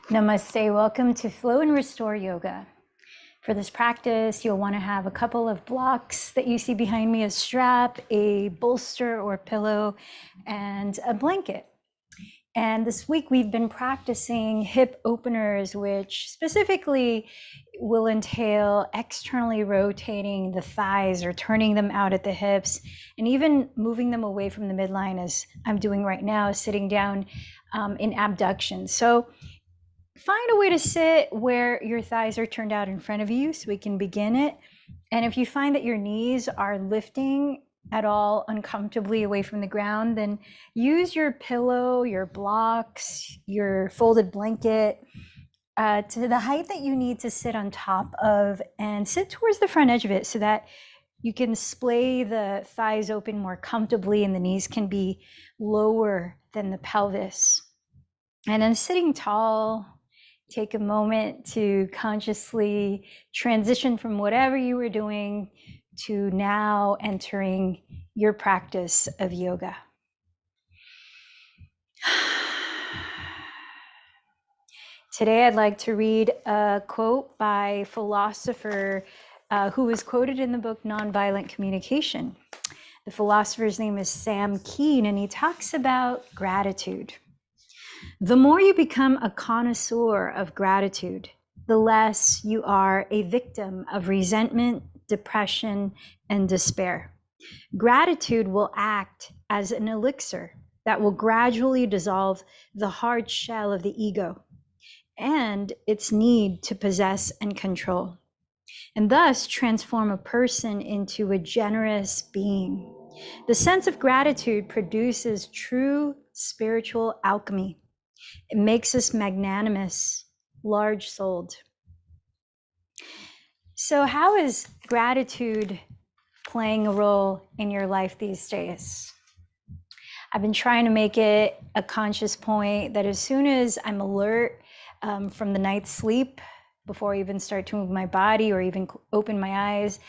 Namaste, welcome to Flow and Restore Yoga. For this practice, you'll want to have a couple of blocks that you see behind me, a strap, a bolster or pillow, and a blanket. And this week we've been practicing hip openers, which specifically will entail externally rotating the thighs or turning them out at the hips, and even moving them away from the midline as I'm doing right now, sitting down in abduction. So find a way to sit where your thighs are turned out in front of you so we can begin it. And if you find that your knees are lifting at all uncomfortably away from the ground, then use your pillow, your blocks, your folded blanket to the height that you need to sit on top of, and sit towards the front edge of it so that you can splay the thighs open more comfortably and the knees can be lower than the pelvis. And then sitting tall, take a moment to consciously transition from whatever you were doing to now entering your practice of yoga. Today, I'd like to read a quote by a philosopher who was quoted in the book Nonviolent Communication. The philosopher's name is Sam Keen, and he talks about gratitude. The more you become a connoisseur of gratitude, the less you are a victim of resentment, depression, and despair. Gratitude will act as an elixir that will gradually dissolve the hard shell of the ego and its need to possess and control, and thus transform a person into a generous being. The sense of gratitude produces true spiritual alchemy. It makes us magnanimous, large-souled. So how is gratitude playing a role in your life these days? I've been trying to make it a conscious point that as soon as I'm alert from the night's sleep, before I even start to move my body or even open my eyes,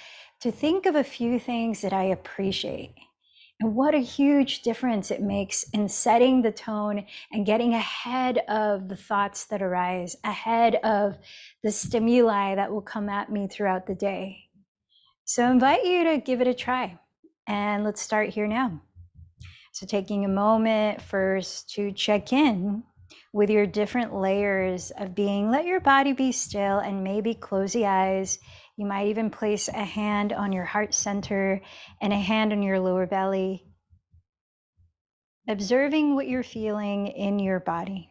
to think of a few things that I appreciate. And what a huge difference it makes in setting the tone and getting ahead of the thoughts that arise, ahead of the stimuli that will come at me throughout the day. So I invite you to give it a try. And let's start here now. So taking a moment first to check in with your different layers of being. Let your body be still and maybe close the eyes. You might even place a hand on your heart center and a hand on your lower belly, observing what you're feeling in your body.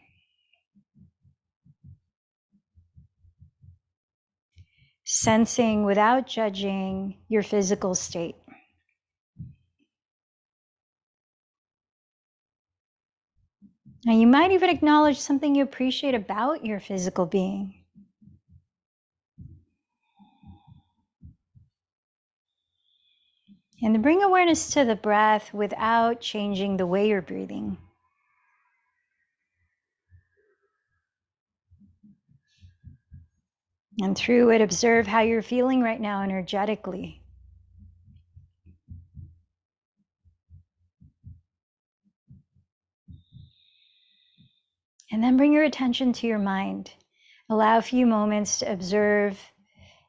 Sensing without judging your physical state. And you might even acknowledge something you appreciate about your physical being. And then bring awareness to the breath without changing the way you're breathing. And through it, observe how you're feeling right now energetically. And then bring your attention to your mind. Allow a few moments to observe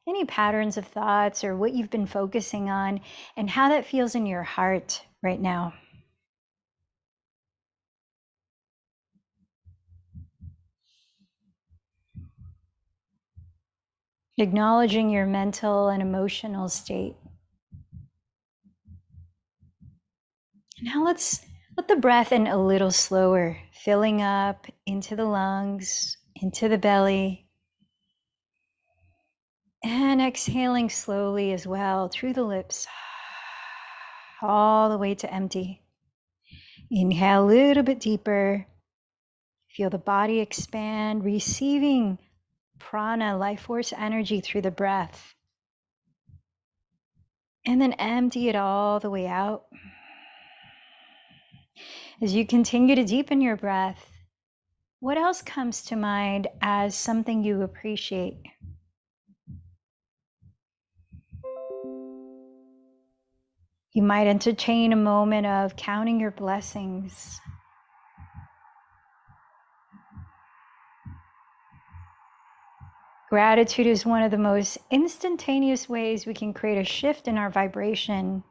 any patterns of thoughts or what you've been focusing on and how that feels in your heart right now. Acknowledging your mental and emotional state. Now let's let the breath in a little slower, filling up into the lungs, into the belly, and exhaling slowly as well through the lips, all the way to empty. Inhale a little bit deeper. Feel the body expand, receiving prana, life force energy through the breath. And then empty it all the way out. As you continue to deepen your breath, what else comes to mind as something you appreciate? You might entertain a moment of counting your blessings. Gratitude is one of the most instantaneous ways we can create a shift in our vibration,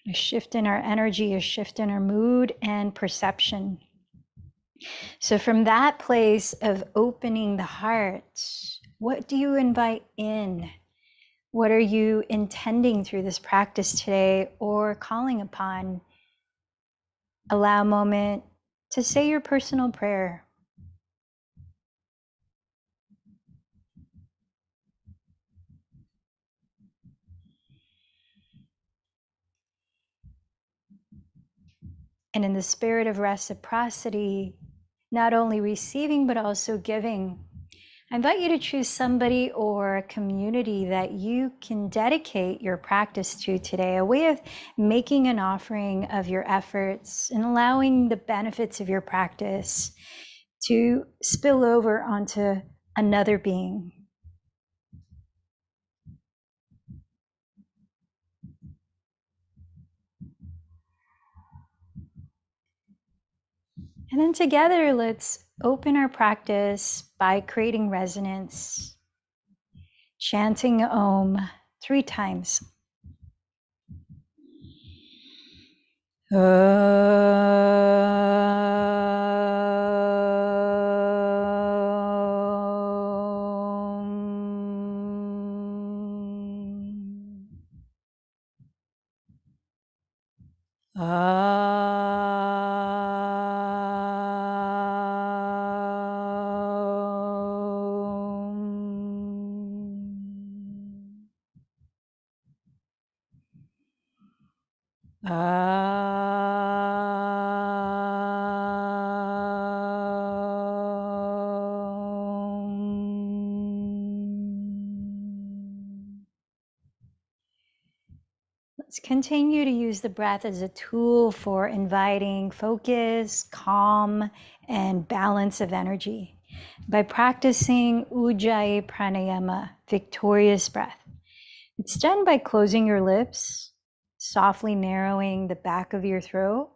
a shift in our energy, a shift in our mood and perception. So from that place of opening the heart, what do you invite in? What are you intending through this practice today or calling upon? Allow a moment to say your personal prayer. And in the spirit of reciprocity, not only receiving, but also giving, I invite you to choose somebody or a community that you can dedicate your practice to today, a way of making an offering of your efforts and allowing the benefits of your practice to spill over onto another being. And then together, let's open our practice by creating resonance, chanting Om 3 times. Let's continue to use the breath as a tool for inviting focus, calm, and balance of energy by practicing Ujjayi Pranayama, victorious breath. It's done by closing your lips, softly narrowing the back of your throat,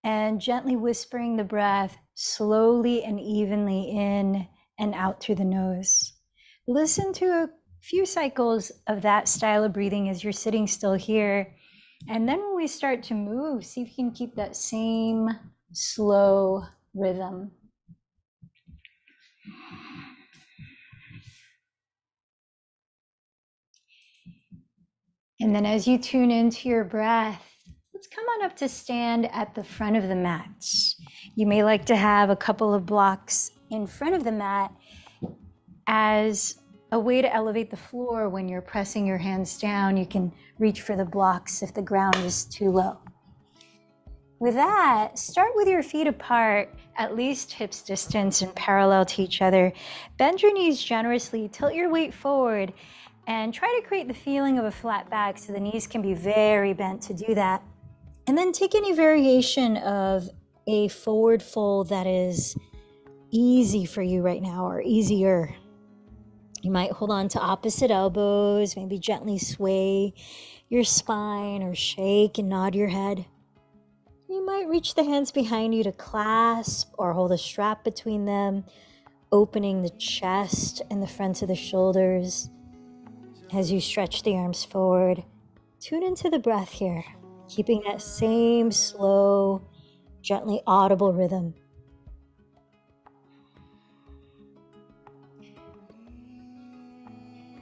and gently whispering the breath slowly and evenly in and out through the nose. Listen to a few cycles of that style of breathing as you're sitting still here. And then when we start to move, see if you can keep that same slow rhythm. And then as you tune into your breath, let's come on up to stand at the front of the mat. You may like to have a couple of blocks in front of the mat as a way to elevate the floor. When you're pressing your hands down, you can reach for the blocks if the ground is too low. With that, start with your feet apart, at least hips distance and parallel to each other. Bend your knees generously, tilt your weight forward, and try to create the feeling of a flat back so the knees can be very bent to do that. And then take any variation of a forward fold that is easy for you right now or easier. You might hold on to opposite elbows, maybe gently sway your spine or shake and nod your head. You might reach the hands behind you to clasp or hold a strap between them, opening the chest and the front of the shoulders. As you stretch the arms forward, tune into the breath here, keeping that same slow, gently audible rhythm.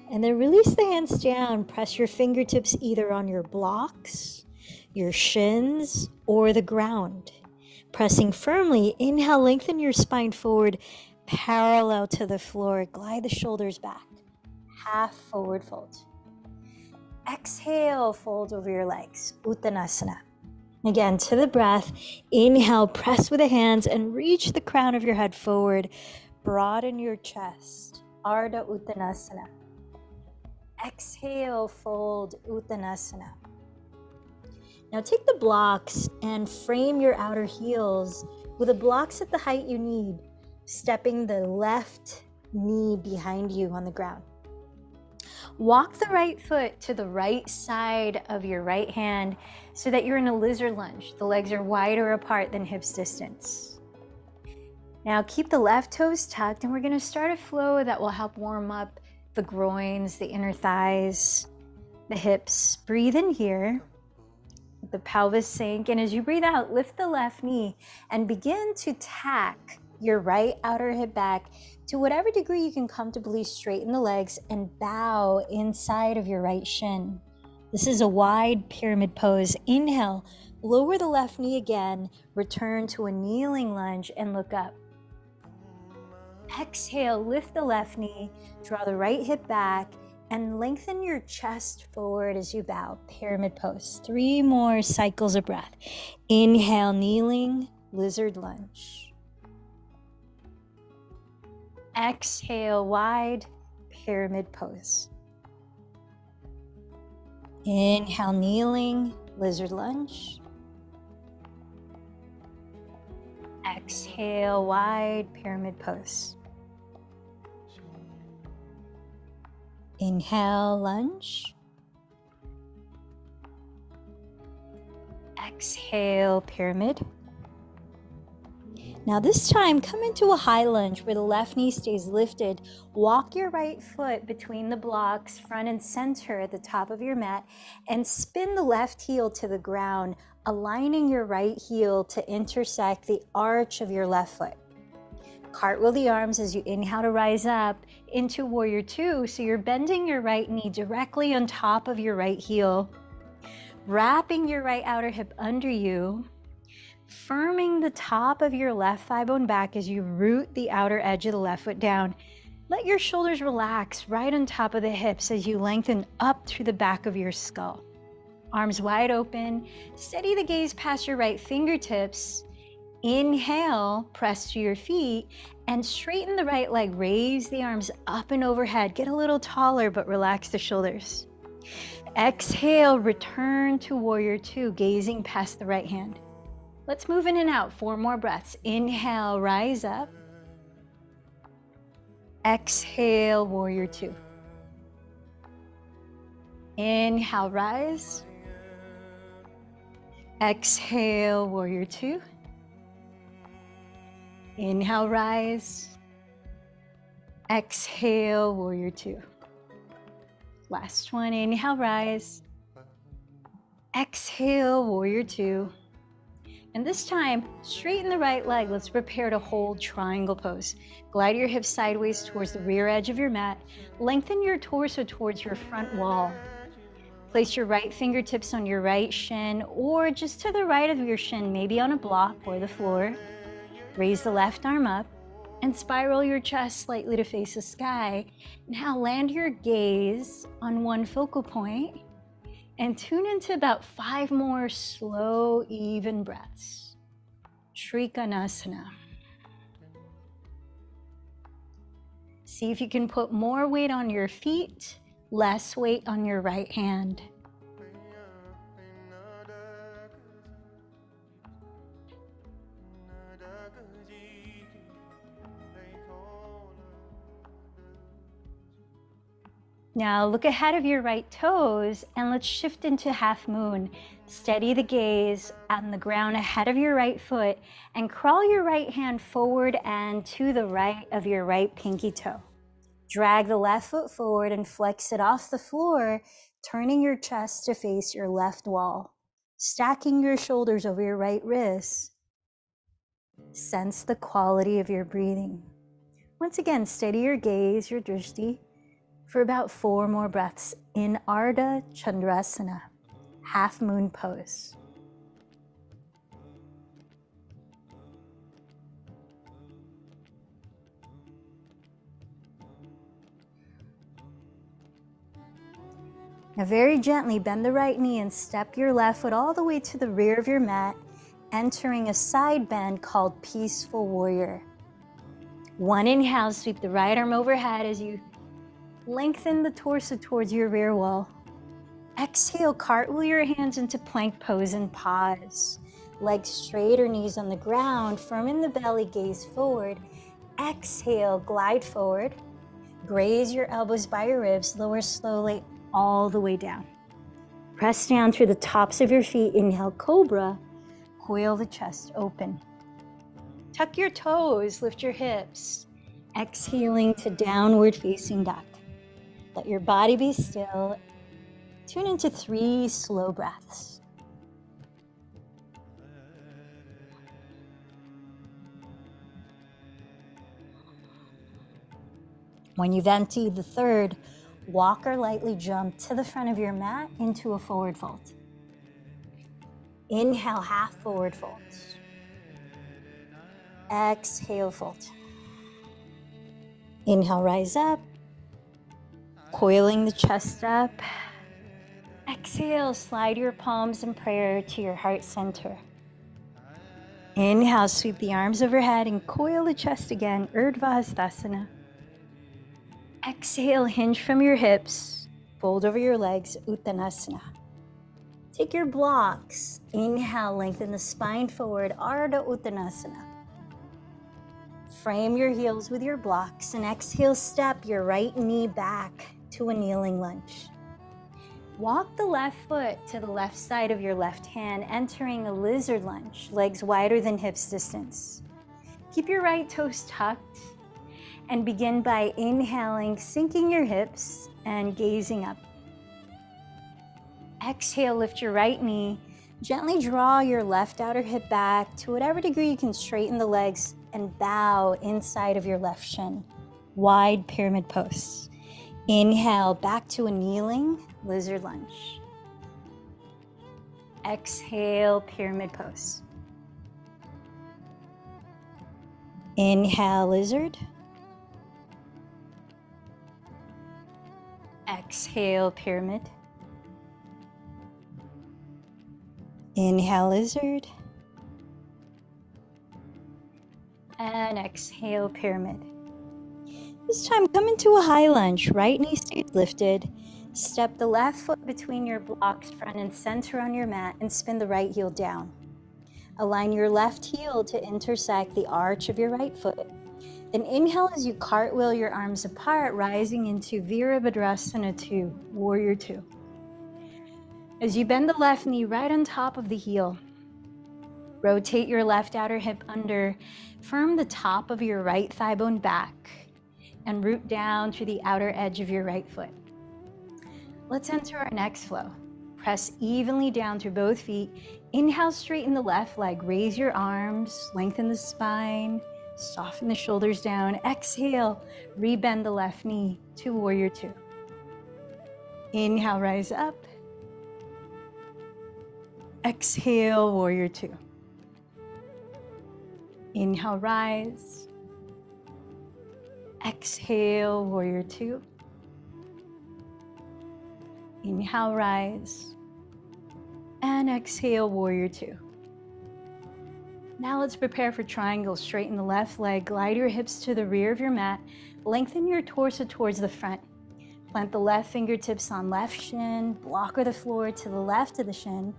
And then release the hands down. Press your fingertips either on your blocks, your shins, or the ground. Pressing firmly, inhale, lengthen your spine forward, parallel to the floor. Glide the shoulders back. Half forward fold. Exhale, fold over your legs, Uttanasana. Again, to the breath, inhale, press with the hands and reach the crown of your head forward. Broaden your chest, Ardha Uttanasana. Exhale, fold, Uttanasana. Now take the blocks and frame your outer heels with the blocks at the height you need, stepping the left knee behind you on the ground. Walk the right foot to the right side of your right hand so that you're in a lizard lunge. The legs are wider apart than hips distance. Now keep the left toes tucked, and we're gonna start a flow that will help warm up the groins, the inner thighs, the hips. Breathe in here, the pelvis sink, and as you breathe out, lift the left knee and begin to tack your right outer hip back to whatever degree you can comfortably straighten the legs and bow inside of your right shin. This is a wide pyramid pose. Inhale, lower the left knee again, return to a kneeling lunge and look up. Exhale, lift the left knee, draw the right hip back, and lengthen your chest forward as you bow. Pyramid pose. 3 more cycles of breath. Inhale, kneeling, lizard lunge. Exhale, wide, pyramid pose. Inhale, kneeling, lizard lunge. Exhale, wide, pyramid pose. Inhale, lunge. Exhale, pyramid. Now this time, come into a high lunge where the left knee stays lifted. Walk your right foot between the blocks, front and center at the top of your mat, and spin the left heel to the ground, aligning your right heel to intersect the arch of your left foot. Cartwheel the arms as you inhale to rise up into warrior 2. So you're bending your right knee directly on top of your right heel, wrapping your right outer hip under you, firming the top of your left thigh bone back as you root the outer edge of the left foot down. Let your shoulders relax right on top of the hips as you lengthen up through the back of your skull. Arms wide open, steady the gaze past your right fingertips. Inhale, press to your feet and straighten the right leg. Raise the arms up and overhead. Get a little taller, but relax the shoulders. Exhale, return to warrior 2, gazing past the right hand. Let's move in and out. 4 more breaths. Inhale, rise up. Exhale, warrior 2. Inhale, rise. Exhale, warrior 2. Inhale, rise. Exhale, warrior 2. Last one, inhale, rise. Exhale, warrior 2. And this time, straighten the right leg. Let's prepare to hold triangle pose. Glide your hips sideways towards the rear edge of your mat. Lengthen your torso towards your front wall. Place your right fingertips on your right shin or just to the right of your shin, maybe on a block or the floor. Raise the left arm up and spiral your chest slightly to face the sky. Now land your gaze on one focal point and tune into about 5 more slow, even breaths. Trikonasana. See if you can put more weight on your feet, less weight on your right hand. Now look ahead of your right toes and let's shift into half moon. Steady the gaze on the ground ahead of your right foot and crawl your right hand forward and to the right of your right pinky toe. Drag the left foot forward and flex it off the floor, turning your chest to face your left wall. Stacking your shoulders over your right wrist. Sense the quality of your breathing. Once again, steady your gaze, your drishti, for about 4 more breaths in Ardha Chandrasana, half moon pose. Now very gently bend the right knee and step your left foot all the way to the rear of your mat, entering a side bend called Peaceful Warrior. One inhale, sweep the right arm overhead as you lengthen the torso towards your rear wall. Exhale, cartwheel your hands into plank pose and pause. Legs straight or knees on the ground, firm in the belly, gaze forward. Exhale, glide forward. Graze your elbows by your ribs, lower slowly all the way down. Press down through the tops of your feet. Inhale, cobra. Coil the chest open. Tuck your toes, lift your hips. Exhaling to downward facing dog. Let your body be still. Tune into 3 slow breaths. When you've emptied the third, walk or lightly jump to the front of your mat into a forward fold. Inhale, half forward fold. Exhale, fold. Inhale, rise up. Coiling the chest up. Exhale, slide your palms in prayer to your heart center. Inhale, sweep the arms overhead and coil the chest again, Urdhva Hastasana. Exhale, hinge from your hips, fold over your legs, Uttanasana. Take your blocks. Inhale, lengthen the spine forward, Ardha Uttanasana. Frame your heels with your blocks and exhale, step your right knee back to a kneeling lunge. Walk the left foot to the left side of your left hand, entering a lizard lunge, legs wider than hips distance. Keep your right toes tucked and begin by inhaling, sinking your hips and gazing up. Exhale, lift your right knee. Gently draw your left outer hip back to whatever degree you can, straighten the legs and bow inside of your left shin. Wide pyramid pose. Inhale, back to a kneeling lizard lunge. Exhale, pyramid pose. Inhale, lizard. Exhale, pyramid. Inhale, lizard. And exhale, pyramid. This time, come into a high lunge. Right knee stays lifted. Step the left foot between your blocks, front and center on your mat, and spin the right heel down. Align your left heel to intersect the arch of your right foot. Then inhale as you cartwheel your arms apart, rising into Virabhadrasana 2, Warrior 2. As you bend the left knee right on top of the heel, rotate your left outer hip under, firm the top of your right thigh bone back, and root down through the outer edge of your right foot. Let's enter our next flow. Press evenly down through both feet. Inhale, straighten the left leg, raise your arms, lengthen the spine, soften the shoulders down. Exhale, rebend the left knee to Warrior 2. Inhale, rise up. Exhale, Warrior 2. Inhale, rise. Exhale, Warrior 2. Inhale, rise. And exhale, Warrior 2. Now let's prepare for triangle. Straighten the left leg, glide your hips to the rear of your mat, lengthen your torso towards the front. Plant the left fingertips on left shin, block or the floor to the left of the shin,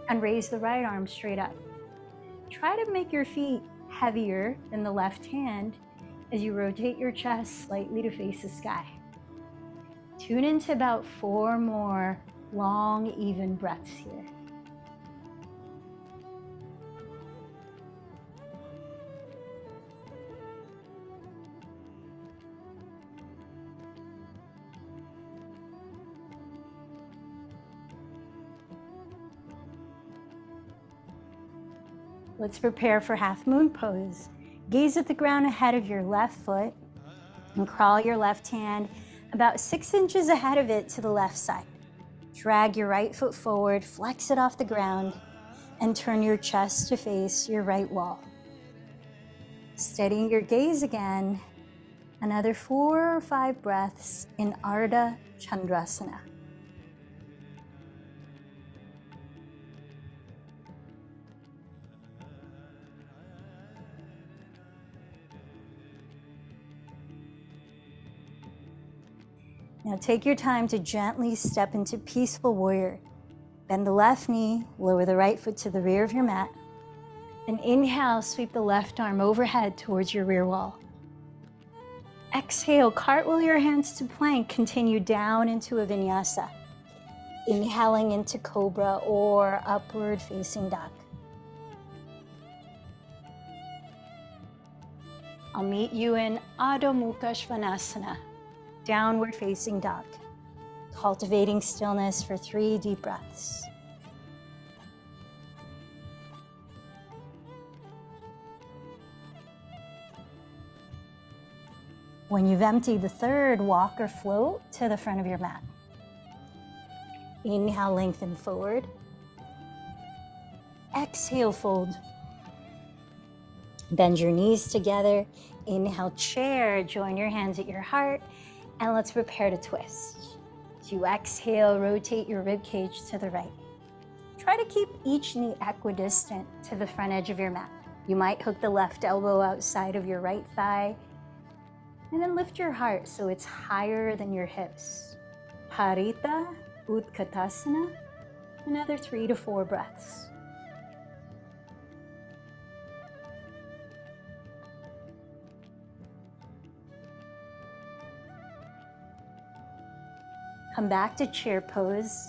and raise the right arm straight up. Try to make your feet heavier than the left hand as you rotate your chest slightly to face the sky. Tune into about 4 more long, even breaths here. Let's prepare for half moon pose. Gaze at the ground ahead of your left foot and crawl your left hand about 6 inches ahead of it to the left side. Drag your right foot forward, flex it off the ground, and turn your chest to face your right wall. Steadying your gaze again, another 4 or 5 breaths in Ardha Chandrasana. Now take your time to gently step into Peaceful Warrior. Bend the left knee, lower the right foot to the rear of your mat. Then inhale, sweep the left arm overhead towards your rear wall. Exhale, cartwheel your hands to plank, continue down into a vinyasa. Inhaling into Cobra or Upward Facing Dog. I'll meet you in Adho Mukha Svanasana, downward facing dog. Cultivating stillness for 3 deep breaths. When you've emptied the third, walk or float to the front of your mat. Inhale, lengthen forward. Exhale, fold. Bend your knees together. Inhale, chair. Join your hands at your heart. And let's prepare to twist. As you exhale, rotate your rib cage to the right. Try to keep each knee equidistant to the front edge of your mat. You might hook the left elbow outside of your right thigh. And then lift your heart so it's higher than your hips. Parita Utkatasana. Another 3 to 4 breaths. Come back to chair pose.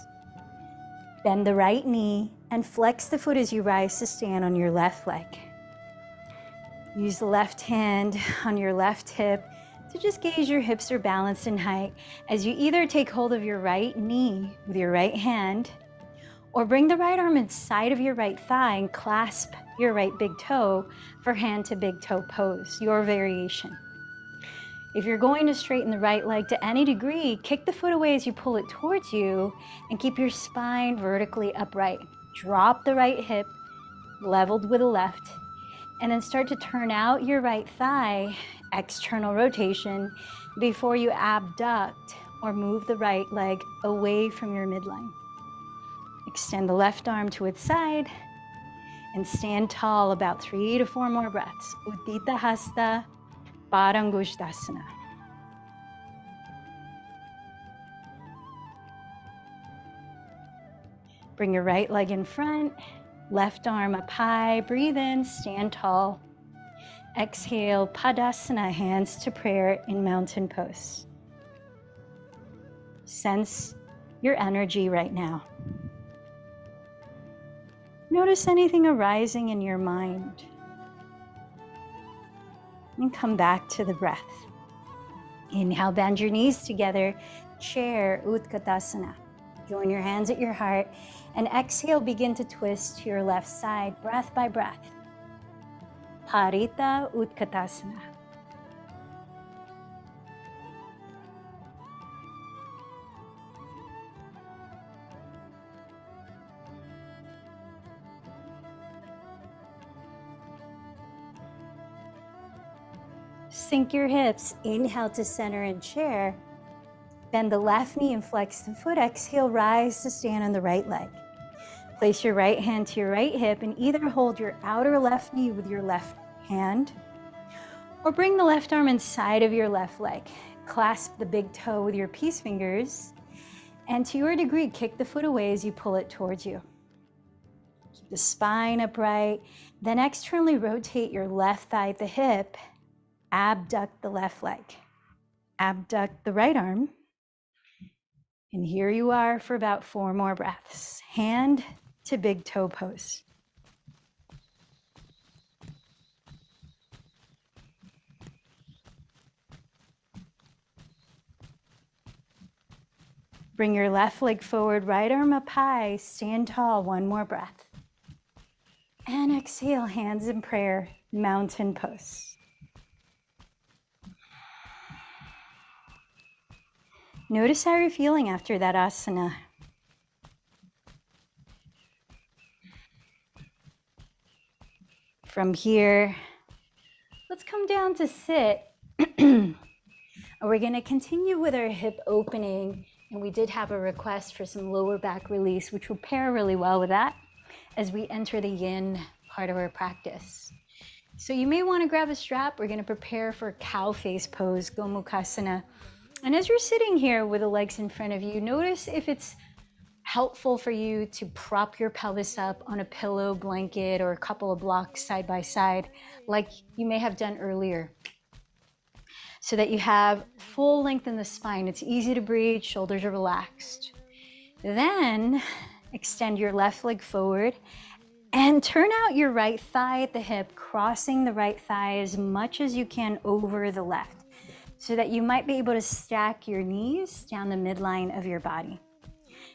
Bend the right knee and flex the foot as you rise to stand on your left leg. Use the left hand on your left hip to just gauge your hips are balanced in height as you either take hold of your right knee with your right hand or bring the right arm inside of your right thigh and clasp your right big toe for hand to big toe pose, your variation. If you're going to straighten the right leg to any degree, kick the foot away as you pull it towards you and keep your spine vertically upright. Drop the right hip, leveled with the left, and then start to turn out your right thigh, external rotation, before you abduct or move the right leg away from your midline. Extend the left arm to its side and stand tall, about 3 to 4 more breaths. Uddita Hasta Parangusthasana. Bring your right leg in front, left arm up high, breathe in, stand tall. Exhale, Padasana, hands to prayer in mountain pose. Sense your energy right now. Notice anything arising in your mind. And come back to the breath. Inhale, bend your knees together, chair, Utkatasana. Join your hands at your heart, and exhale, begin to twist to your left side, breath by breath. Parita Utkatasana. Sink your hips. Inhale to center and chair. Bend the left knee and flex the foot. Exhale, rise to stand on the right leg. Place your right hand to your right hip and either hold your outer left knee with your left hand or bring the left arm inside of your left leg. Clasp the big toe with your peace fingers and to your degree, kick the foot away as you pull it towards you. Keep the spine upright. Then externally rotate your left thigh at the hip. Abduct the left leg. Abduct the right arm. And here you are for about 4 more breaths. Hand to big toe pose. Bring your left leg forward, right arm up high, stand tall, 1 more breath. And exhale, hands in prayer, mountain pose. Notice how you're feeling after that asana. From here, let's come down to sit. And we're going to continue with our hip opening. And we did have a request for some lower back release, which will pair really well with that as we enter the yin part of our practice. So you may want to grab a strap. We're going to prepare for cow face pose, Gomukhasana. And as you're sitting here with the legs in front of you, notice if it's helpful for you to prop your pelvis up on a pillow, blanket, or a couple of blocks side by side, like you may have done earlier, so that you have full length in the spine. It's easy to breathe, shoulders are relaxed. Then extend your left leg forward And turn out your right thigh at the hip, crossing the right thigh as much as you can over the left, so that you might be able to stack your knees down the midline of your body.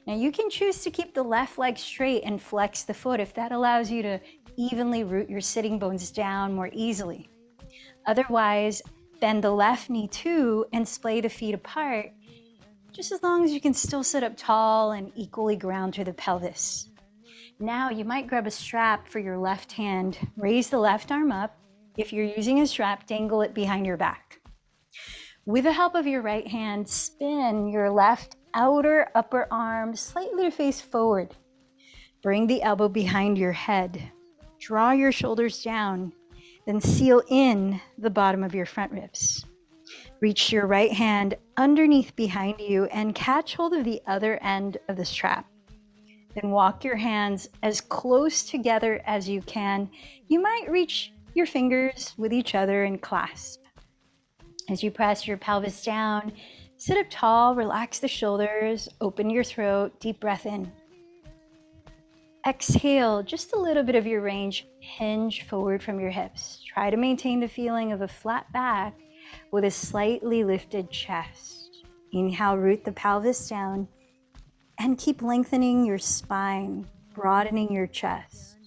Now you can choose to keep the left leg straight and flex the foot if that allows you to evenly root your sitting bones down more easily. Otherwise, bend the left knee too and splay the feet apart, just as long as you can still sit up tall and equally ground through the pelvis. Now you might grab a strap for your left hand, raise the left arm up. If you're using a strap, dangle it behind your back. With the help of your right hand, spin your left outer upper arm slightly to face forward. Bring the elbow behind your head. Draw your shoulders down, then seal in the bottom of your front ribs. Reach your right hand underneath behind you and catch hold of the other end of the strap. Then walk your hands as close together as you can. You might reach your fingers with each other and clasp. As you press your pelvis down, sit up tall, relax the shoulders, open your throat, deep breath in. Exhale, just a little bit of your range, hinge forward from your hips. Try to maintain the feeling of a flat back with a slightly lifted chest. Inhale, root the pelvis down. And keep lengthening your spine, broadening your chest.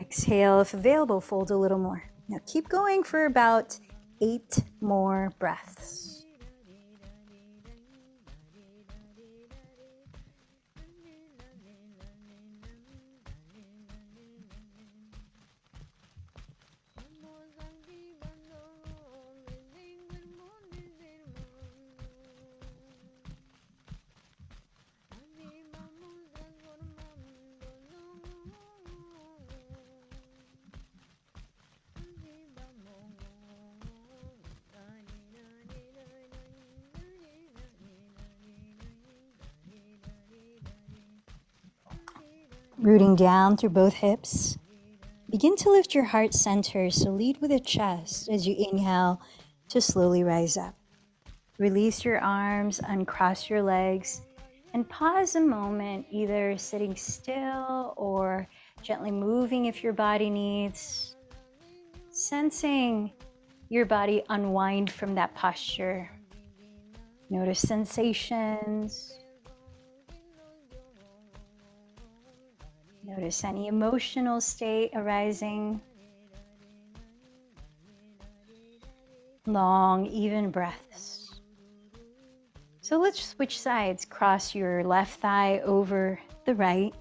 Exhale, if available, fold a little more. Now keep going for about 8 more breaths. Rooting down through both hips. Begin to lift your heart center, so lead with the chest as you inhale to slowly rise up. Release your arms, uncross your legs, and pause a moment, either sitting still or gently moving if your body needs. Sensing your body unwind from that posture. Notice sensations. Notice any emotional state arising. Long, even breaths. So let's switch sides. Cross your left thigh over the right.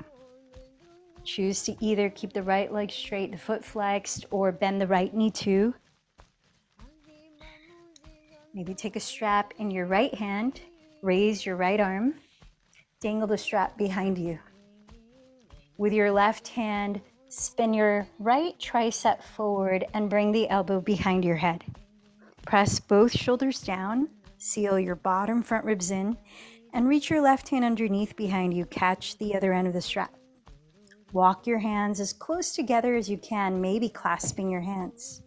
Choose to either keep the right leg straight, the foot flexed, or bend the right knee too. Maybe take a strap in your right hand, raise your right arm, dangle the strap behind you. With your left hand, spin your right tricep forward and bring the elbow behind your head. Press both shoulders down, seal your bottom front ribs in, and reach your left hand underneath behind you. Catch the other end of the strap. Walk your hands as close together as you can, maybe clasping your hands.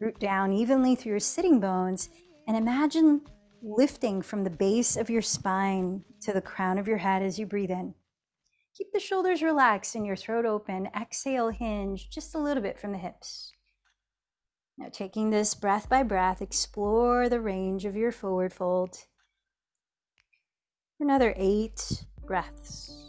Root down evenly through your sitting bones and imagine lifting from the base of your spine to the crown of your head as you breathe in. Keep the shoulders relaxed and your throat open. Exhale, hinge just a little bit from the hips. Now taking this breath by breath, explore the range of your forward fold. Another 8 breaths.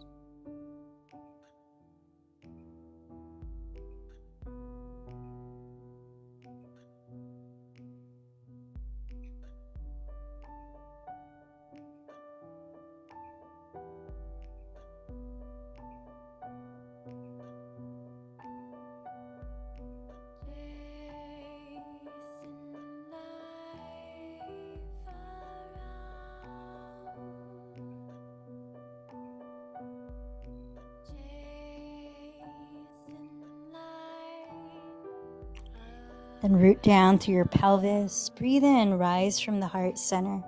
Then root down through your pelvis. Breathe in, rise from the heart center.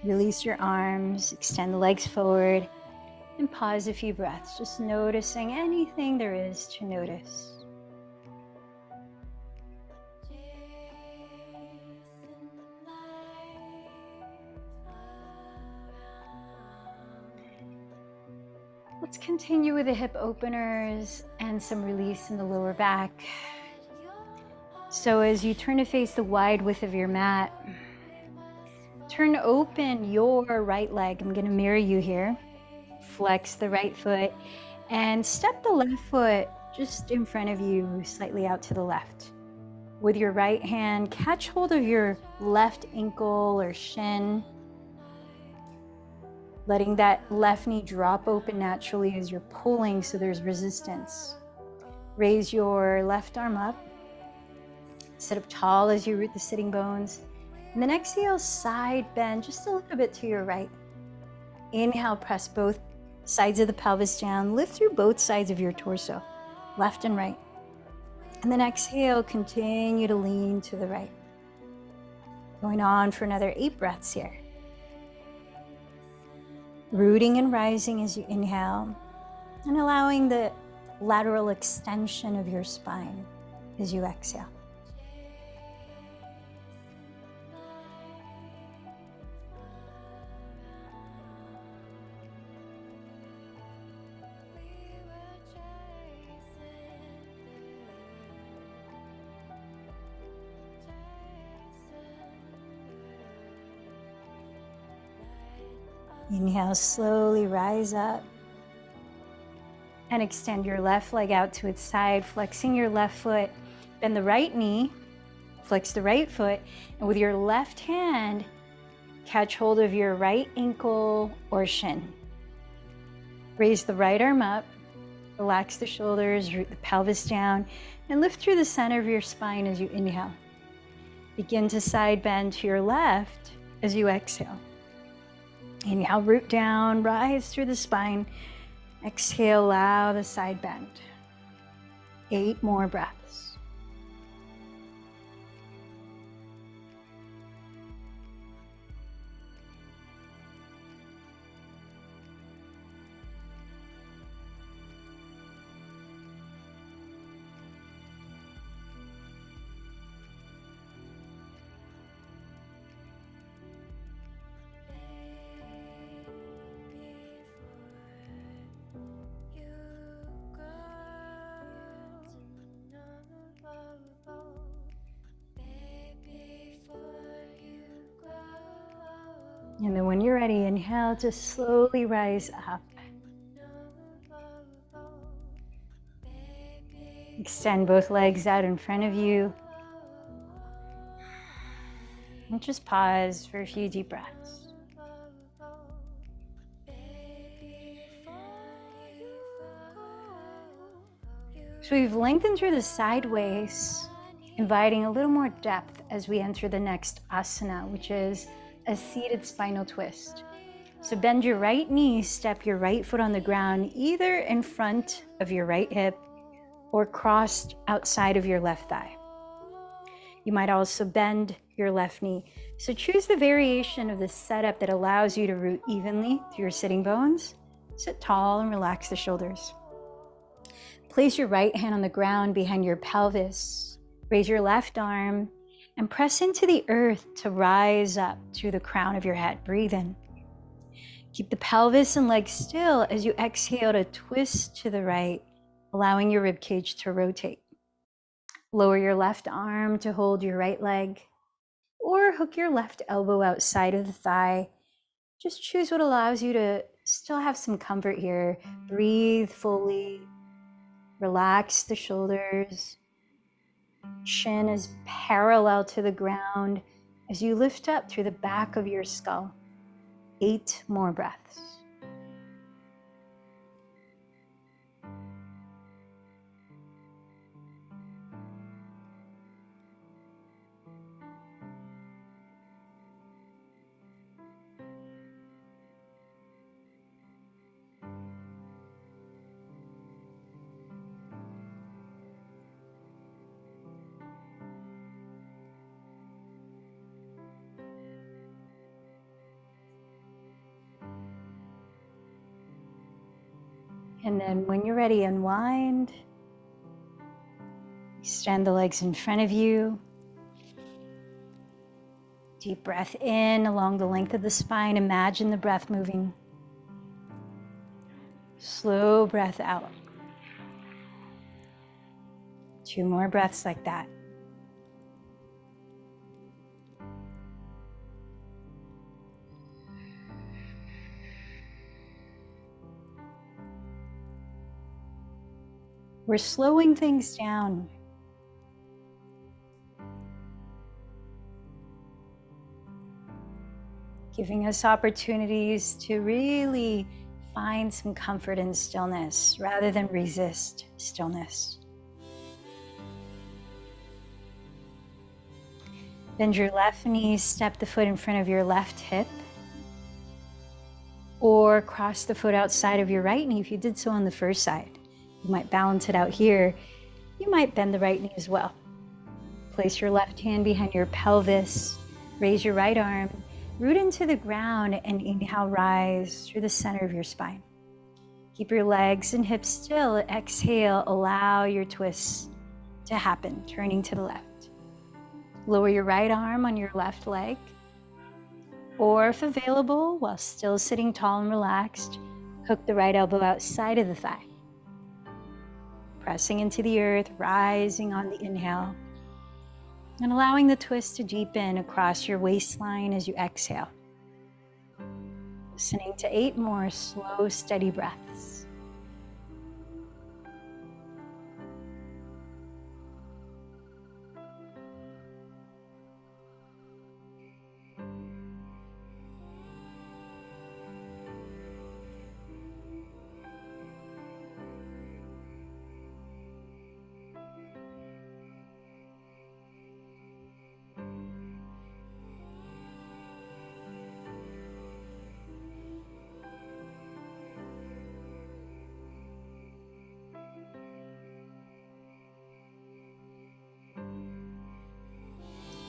Release your arms, extend the legs forward, and pause a few breaths, just noticing anything there is to notice. Let's continue with the hip openers and some release in the lower back. So as you turn to face the wide width of your mat, turn open your right leg. I'm going to mirror you here. Flex the right foot and step the left foot just in front of you, slightly out to the left. With your right hand, catch hold of your left ankle or shin, letting that left knee drop open naturally as you're pulling so there's resistance. Raise your left arm up. Sit up tall as you root the sitting bones. And then exhale, side bend just a little bit to your right. Inhale, press both sides of the pelvis down. Lift through both sides of your torso, left and right. And then exhale, continue to lean to the right. Going on for another 8 breaths here. Rooting and rising as you inhale, and allowing the lateral extension of your spine as you exhale. Inhale, slowly rise up and extend your left leg out to its side, flexing your left foot. Bend the right knee, flex the right foot, and with your left hand, catch hold of your right ankle or shin. Raise the right arm up, relax the shoulders, root the pelvis down, and lift through the center of your spine as you inhale. Begin to side bend to your left as you exhale. Inhale, root down, rise through the spine. Exhale, allow the side bend. 8 more breaths. And then when you're ready, inhale to slowly rise up. Extend both legs out in front of you. And just pause for a few deep breaths. So we've lengthened through the sideways, inviting a little more depth as we enter the next asana, which is a seated spinal twist. So bend your right knee, step your right foot on the ground, either in front of your right hip or crossed outside of your left thigh. You might also bend your left knee. So choose the variation of the setup that allows you to root evenly through your sitting bones. Sit tall and relax the shoulders. Place your right hand on the ground behind your pelvis. Raise your left arm and press into the earth to rise up through the crown of your head. Breathe in. Keep the pelvis and legs still as you exhale to twist to the right, allowing your ribcage to rotate. Lower your left arm to hold your right leg, or hook your left elbow outside of the thigh. Just choose what allows you to still have some comfort here. Breathe fully. Relax the shoulders. Chin is parallel to the ground as you lift up through the back of your skull. 8 more breaths. And then when you're ready, unwind. Extend the legs in front of you. Deep breath in along the length of the spine. Imagine the breath moving Slow breath out. 2 more breaths like that. We're slowing things down. Giving us opportunities to really find some comfort in stillness rather than resist stillness. Bend your left knee, step the foot in front of your left hip, or cross the foot outside of your right knee if you did so on the first side. You might balance it out here. You might bend the right knee as well. Place your left hand behind your pelvis, raise your right arm, root into the ground, and inhale, rise through the center of your spine. Keep your legs and hips still. Exhale, allow your twists to happen, turning to the left. Lower your right arm on your left leg, or if available, while still sitting tall and relaxed, hook the right elbow outside of the thigh. Pressing into the earth, rising on the inhale, and allowing the twist to deepen across your waistline as you exhale. Listening to 8 more slow, steady breaths.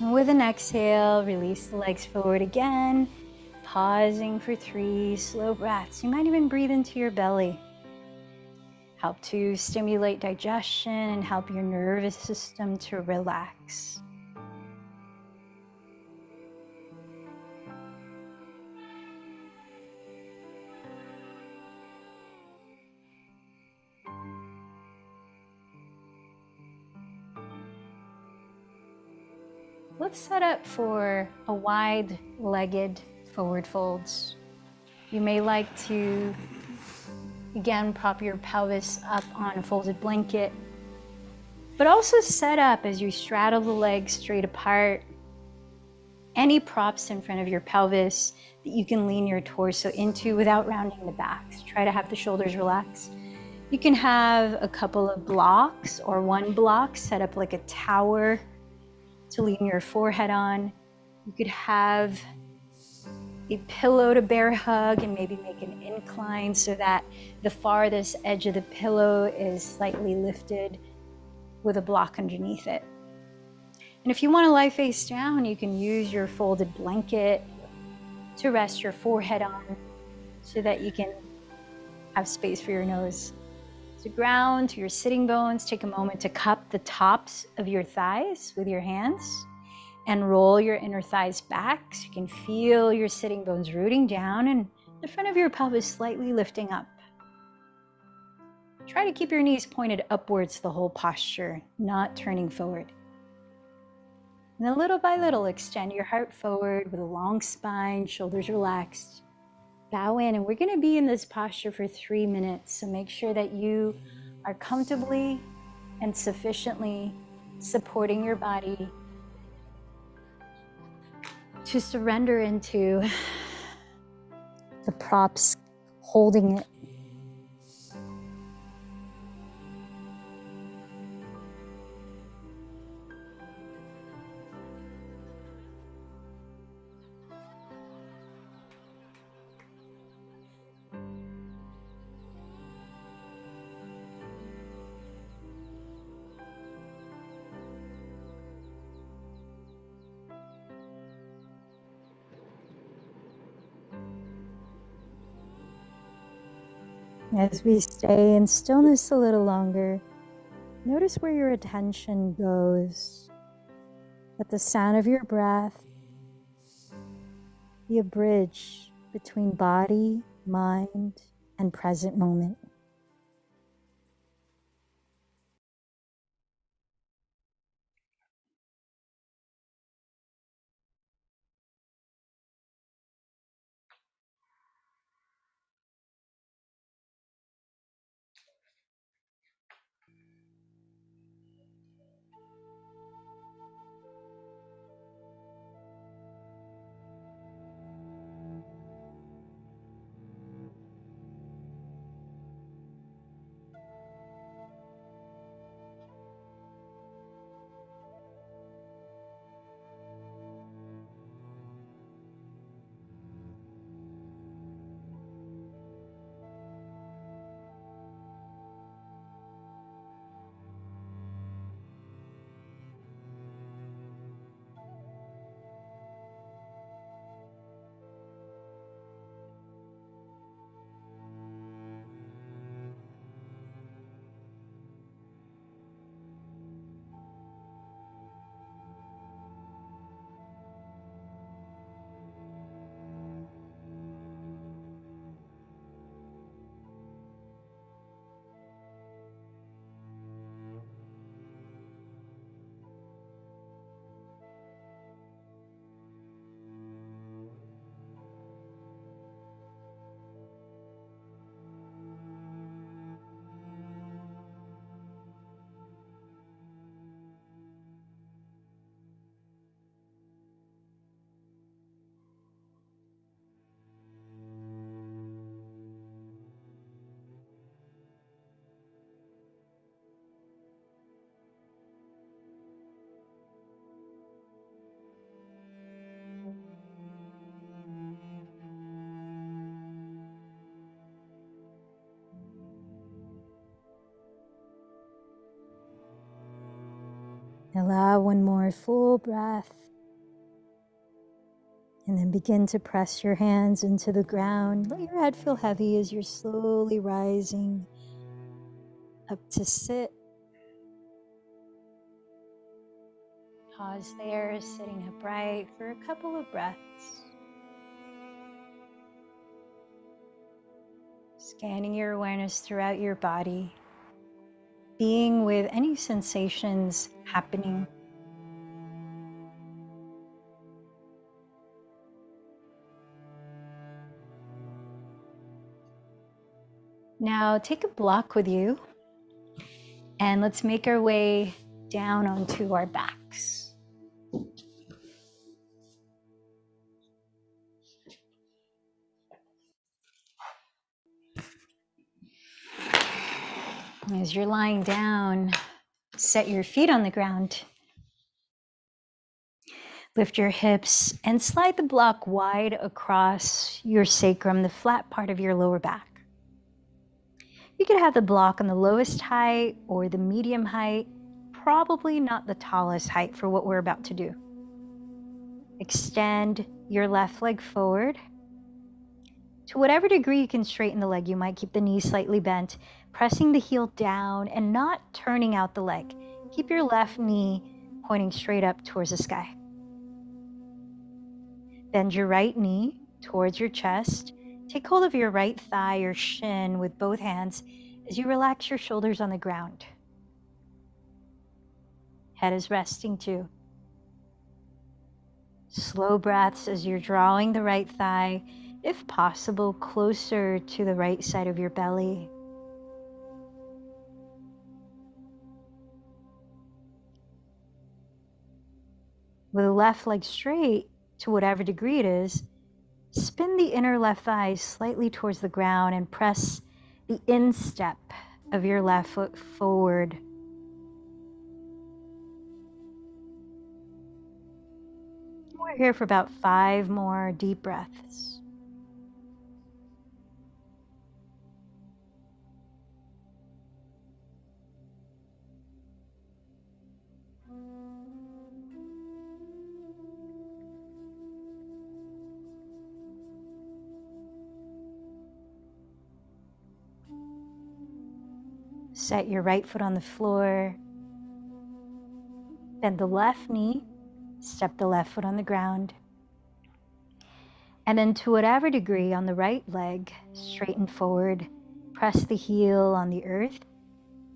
And with an exhale, release the legs forward again, pausing for 3 slow breaths. You might even breathe into your belly. Help to stimulate digestion and help your nervous system to relax. Let's set up for a wide-legged forward folds. You may like to, again, prop your pelvis up on a folded blanket, but also set up as you straddle the legs straight apart. Any props in front of your pelvis that you can lean your torso into without rounding the back. So try to have the shoulders relaxed. You can have a couple of blocks or one block set up like a tower to lean your forehead on. You could have a pillow to bear hug and maybe make an incline so that the farthest edge of the pillow is slightly lifted with a block underneath it. And if you want to lie face down, you can use your folded blanket to rest your forehead on so that you can have space for your nose. To ground to your sitting bones, take a moment to cup the tops of your thighs with your hands and roll your inner thighs back so you can feel your sitting bones rooting down and the front of your pelvis slightly lifting up. Try to keep your knees pointed upwards the whole posture, not turning forward. And then little by little, extend your heart forward with a long spine, shoulders relaxed. Bow in, and we're going to be in this posture for 3 minutes, so make sure that you are comfortably and sufficiently supporting your body to surrender into the props holding it. As we stay in stillness a little longer, notice where your attention goes. Let the sound of your breath be a bridge between body, mind, and present moment. Allow one more full breath. And then begin to press your hands into the ground. Let your head feel heavy as you're slowly rising up to sit. Pause there, sitting upright for a couple of breaths. Scanning your awareness throughout your body, being with any sensations happening. Now take a block with you and let's make our way down onto our backs. As you're lying down, set your feet on the ground. Lift your hips and slide the block wide across your sacrum, the flat part of your lower back. You could have the block on the lowest height or the medium height, probably not the tallest height for what we're about to do. Extend your left leg forward. To whatever degree you can straighten the leg, you might keep the knee slightly bent, pressing the heel down and not turning out the leg. Keep your left knee pointing straight up towards the sky. Bend your right knee towards your chest. Take hold of your right thigh or shin with both hands as you relax your shoulders on the ground. Head is resting too. Slow breaths as you're drawing the right thigh, if possible, closer to the right side of your belly. With the left leg straight, to whatever degree it is, spin the inner left thigh slightly towards the ground and press the instep of your left foot forward. We're here for about 5 more deep breaths. Set your right foot on the floor. Bend the left knee. Step the left foot on the ground. And then to whatever degree on the right leg, straighten forward. Press the heel on the earth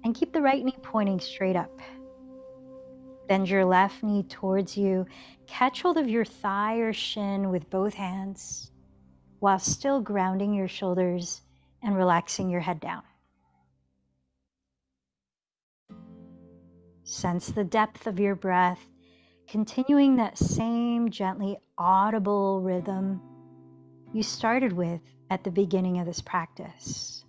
and keep the right knee pointing straight up. Bend your left knee towards you. Catch hold of your thigh or shin with both hands while still grounding your shoulders and relaxing your head down. Sense the depth of your breath, continuing that same gently audible rhythm you started with at the beginning of this practice.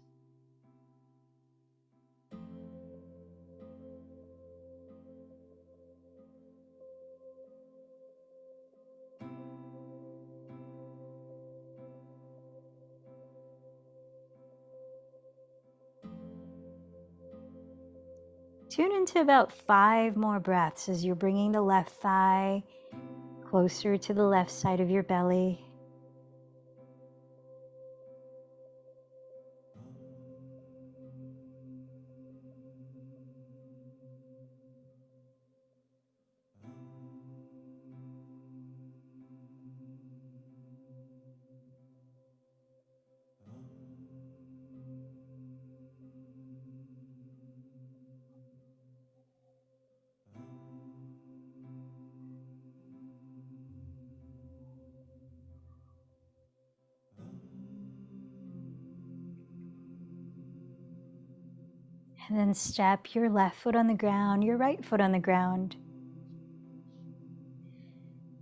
Tune into about 5 more breaths as you're bringing the left thigh closer to the left side of your belly. And then step your left foot on the ground, your right foot on the ground.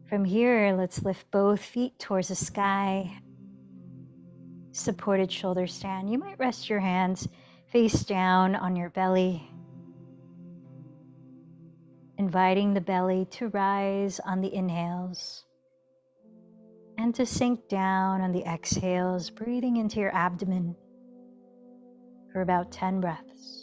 From here, let's lift both feet towards the sky. Supported shoulder stand. You might rest your hands face down on your belly, inviting the belly to rise on the inhales and to sink down on the exhales, breathing into your abdomen for about 10 breaths.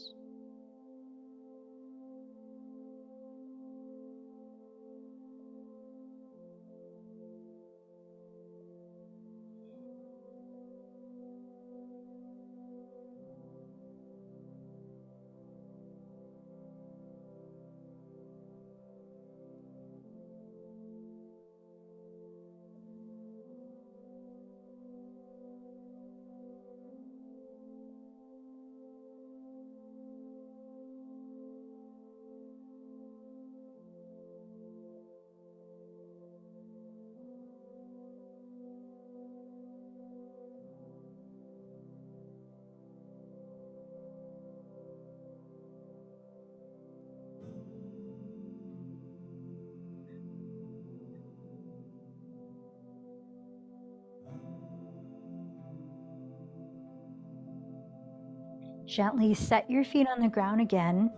Gently set your feet on the ground again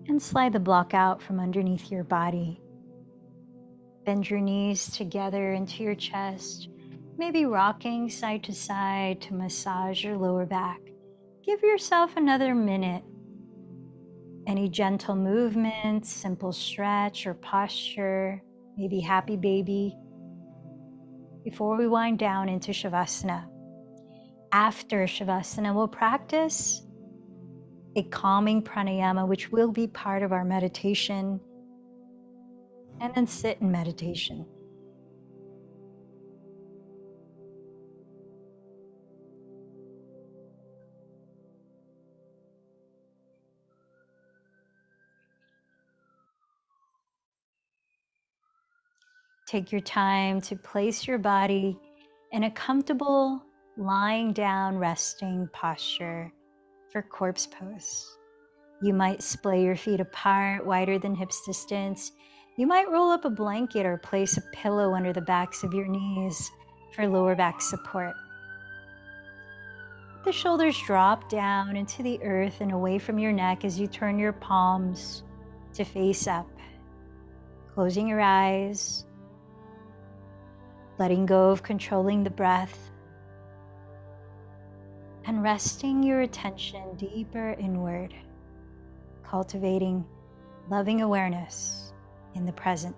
and slide the block out from underneath your body. Bend your knees together into your chest, maybe rocking side to side to massage your lower back. Give yourself another minute. Any gentle movement, simple stretch or posture, maybe happy baby, before we wind down into Shavasana. After Shavasana, we'll practice a calming pranayama, which will be part of our meditation, and then sit in meditation. Take your time to place your body in a comfortable lying down, resting posture for corpse pose. You might splay your feet apart, wider than hips distance. You might roll up a blanket or place a pillow under the backs of your knees for lower back support. The shoulders drop down into the earth and away from your neck as you turn your palms to face up. Closing your eyes, letting go of controlling the breath, and resting your attention deeper inward, cultivating loving awareness in the present.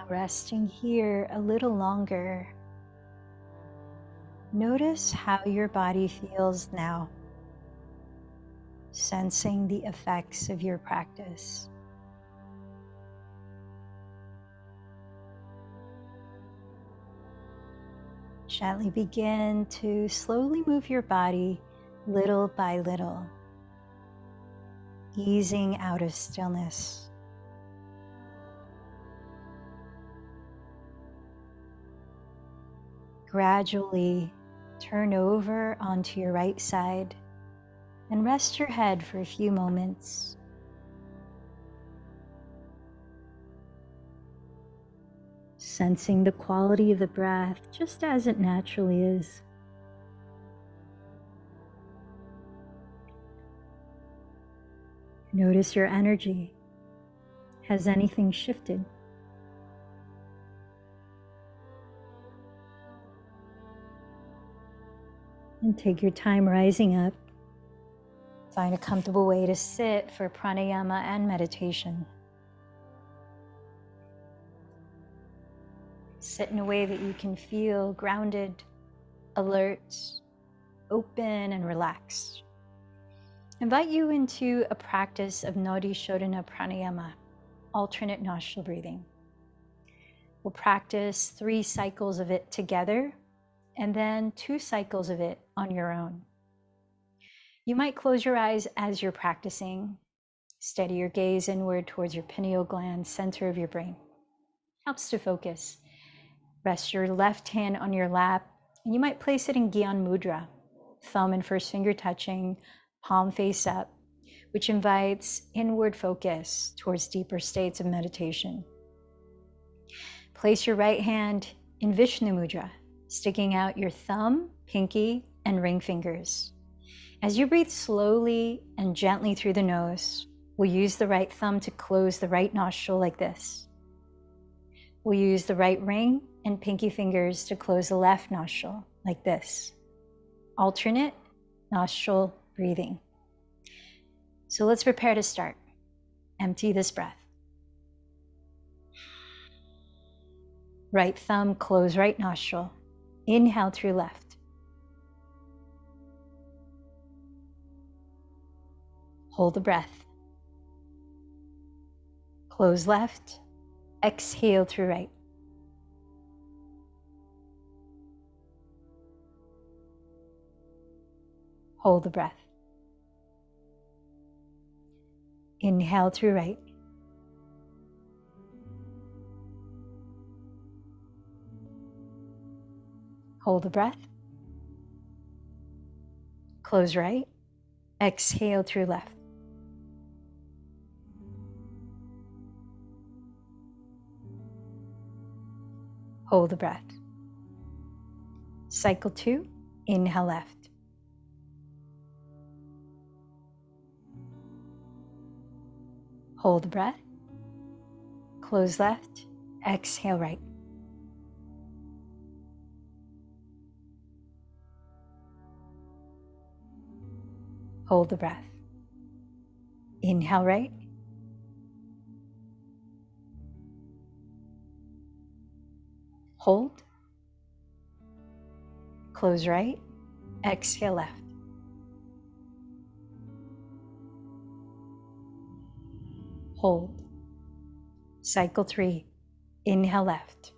Resting here a little longer, notice how your body feels now, sensing the effects of your practice. Gently begin to slowly move your body little by little, easing out of stillness. Gradually turn over onto your right side and rest your head for a few moments. Sensing the quality of the breath just as it naturally is. Notice your energy. Has anything shifted? And take your time rising up. Find a comfortable way to sit for pranayama and meditation. Sit in a way that you can feel grounded, alert, open, and relaxed. Invite you into a practice of Nadi Shodhana Pranayama, alternate nostril breathing. We'll practice 3 cycles of it together and then 2 cycles of it on your own. You might close your eyes as you're practicing. Steady your gaze inward towards your pineal gland, center of your brain. Helps to focus. Rest your left hand on your lap, and you might place it in Gyan Mudra, thumb and first finger touching, palm face up, which invites inward focus towards deeper states of meditation. Place your right hand in Vishnu Mudra, sticking out your thumb, pinky, and ring fingers. As you breathe slowly and gently through the nose, we'll use the right thumb to close the right nostril like this. We'll use the right ring and pinky fingers to close the left nostril like this. Alternate nostril breathing. So let's prepare to start. Empty this breath. Right thumb, close right nostril. Inhale through left. Hold the breath. Close left. Exhale through right. Hold the breath. Inhale through right. Hold the breath. Close right. Exhale through left. Hold the breath. Cycle 2, inhale left. Hold the breath. Close left. Exhale right. Hold the breath. Inhale right. Hold. Close right. Exhale left. Hold. Cycle 3. Inhale left.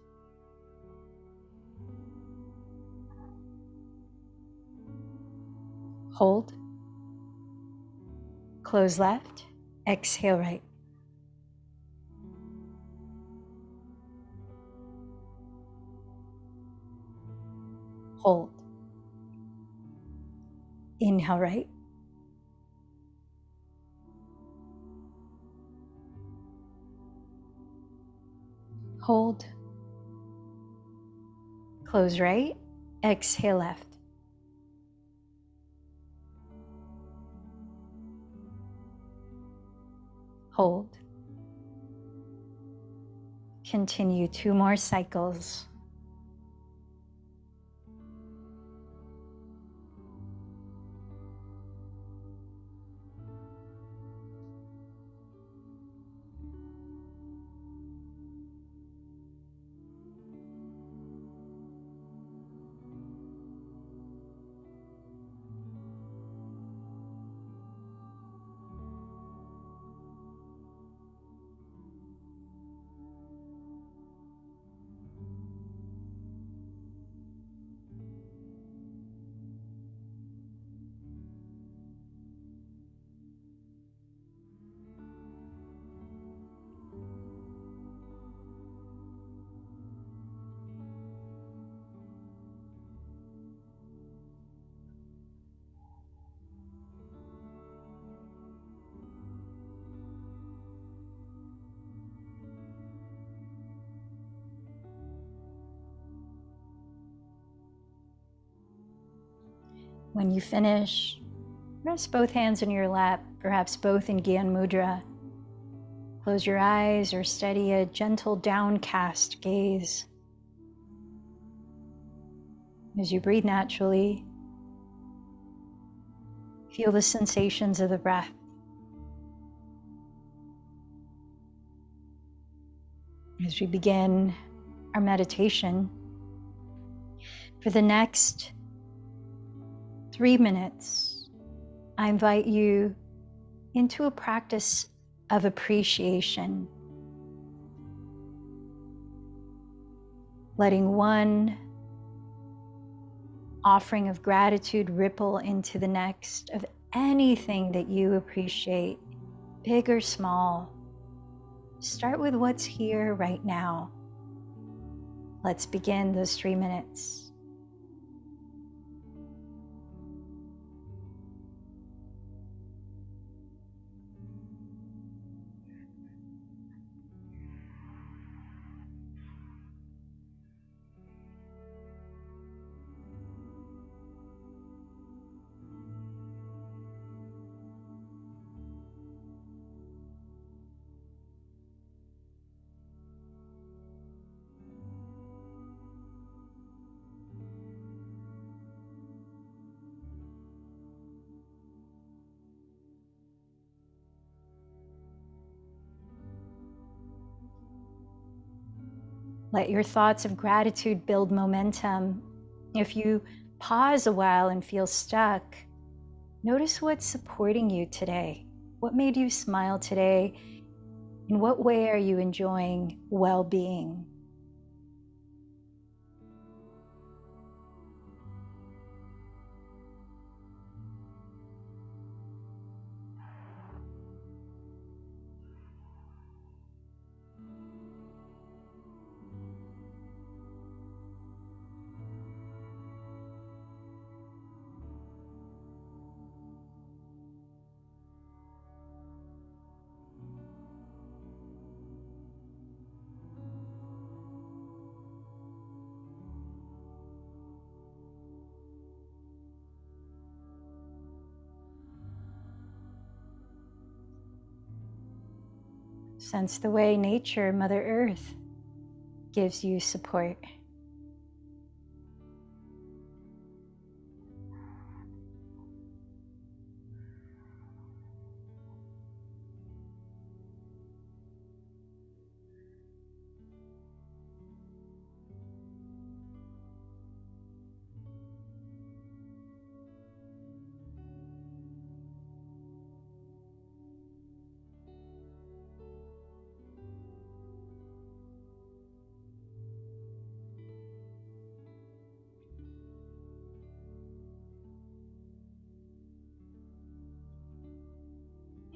Hold. Close left. Exhale right. Hold. Inhale right. Hold. Close right. Exhale left. Hold. Continue 2 more cycles. When you finish, rest both hands in your lap, perhaps both in Gyan Mudra. Close your eyes or steady a gentle downcast gaze. As you breathe naturally, feel the sensations of the breath. As we begin our meditation, for the next 3 minutes, I invite you into a practice of appreciation, letting one offering of gratitude ripple into the next of anything that you appreciate, big or small. Start with what's here right now. Let's begin those 3 minutes. Let your thoughts of gratitude build momentum. If you pause a while and feel stuck, notice what's supporting you today. What made you smile today? In what way are you enjoying well-being? Sense the way nature, Mother Earth, gives you support.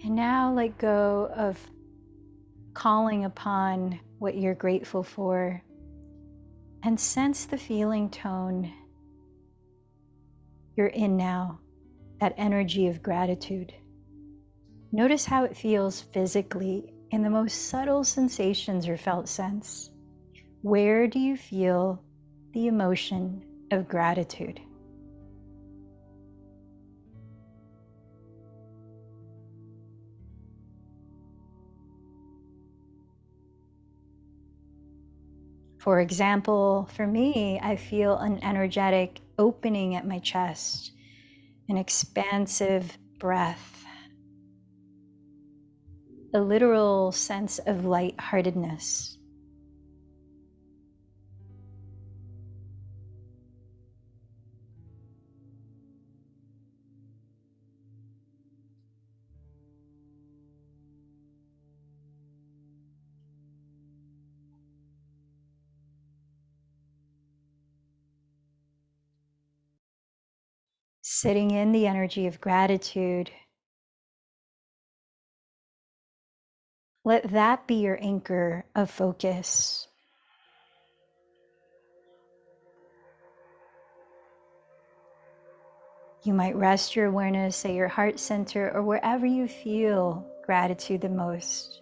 And now let go of calling upon what you're grateful for and sense the feeling tone you're in now, that energy of gratitude. Notice how it feels physically in the most subtle sensations or felt sense. Where do you feel the emotion of gratitude? For example, for me, I feel an energetic opening at my chest, an expansive breath, a literal sense of lightheartedness. Sitting in the energy of gratitude, let that be your anchor of focus. You might rest your awareness at your heart center or wherever you feel gratitude the most.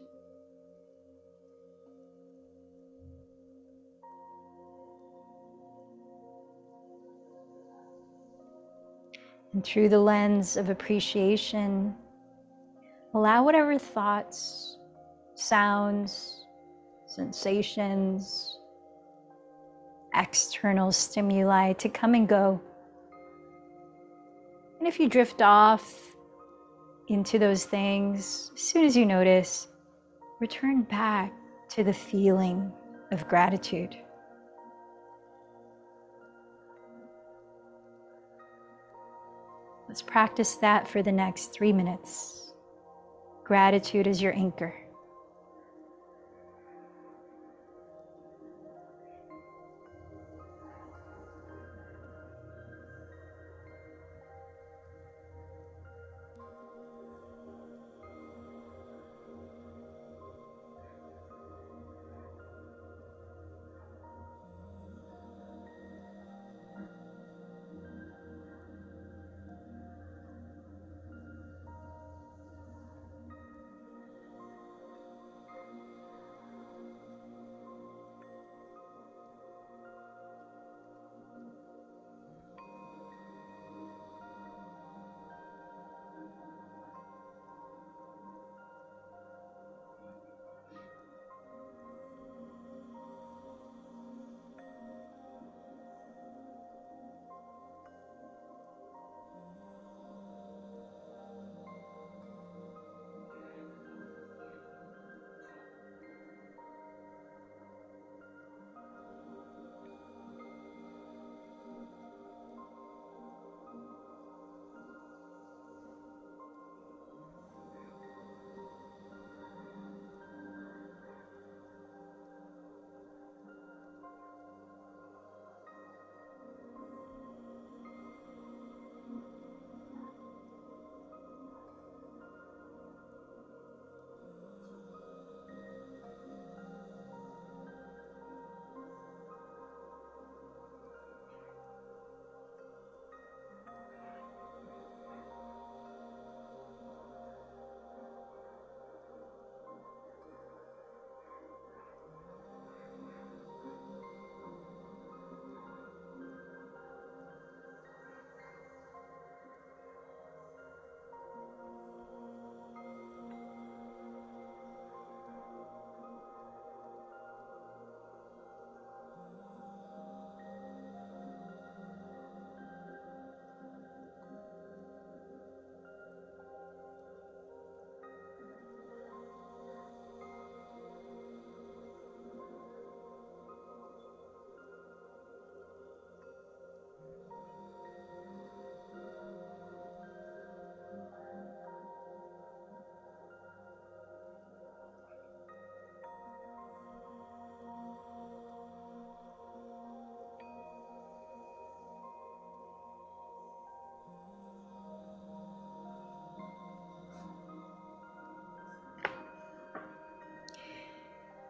And through the lens of appreciation, allow whatever thoughts, sounds, sensations, external stimuli to come and go. And if you drift off into those things, as soon as you notice, return back to the feeling of gratitude. Let's practice that for the next 3 minutes. Gratitude is your anchor.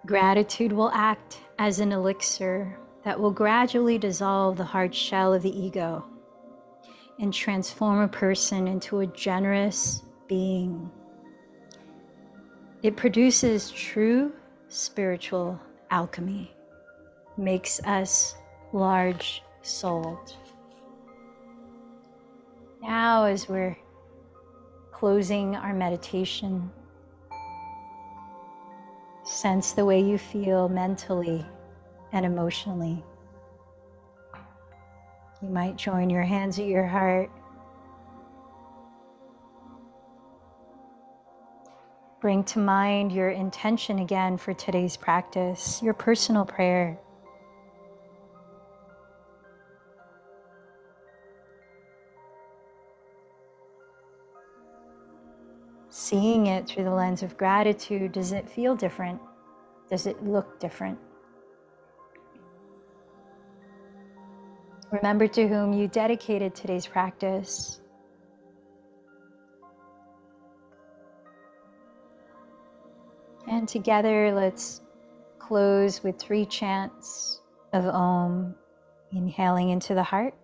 Gratitude will act as an elixir that will gradually dissolve the hard shell of the ego and transform a person into a generous being. It produces true spiritual alchemy, makes us large-souled. Now, as we're closing our meditation, sense the way you feel mentally and emotionally. You might join your hands at your heart. Bring to mind your intention again for today's practice, your personal prayer. Seeing it through the lens of gratitude, does it feel different? Does it look different? Remember to whom you dedicated today's practice. And together, let's close with 3 chants of Om, inhaling into the heart.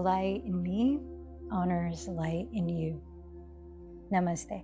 light in me honors light in you. Namaste.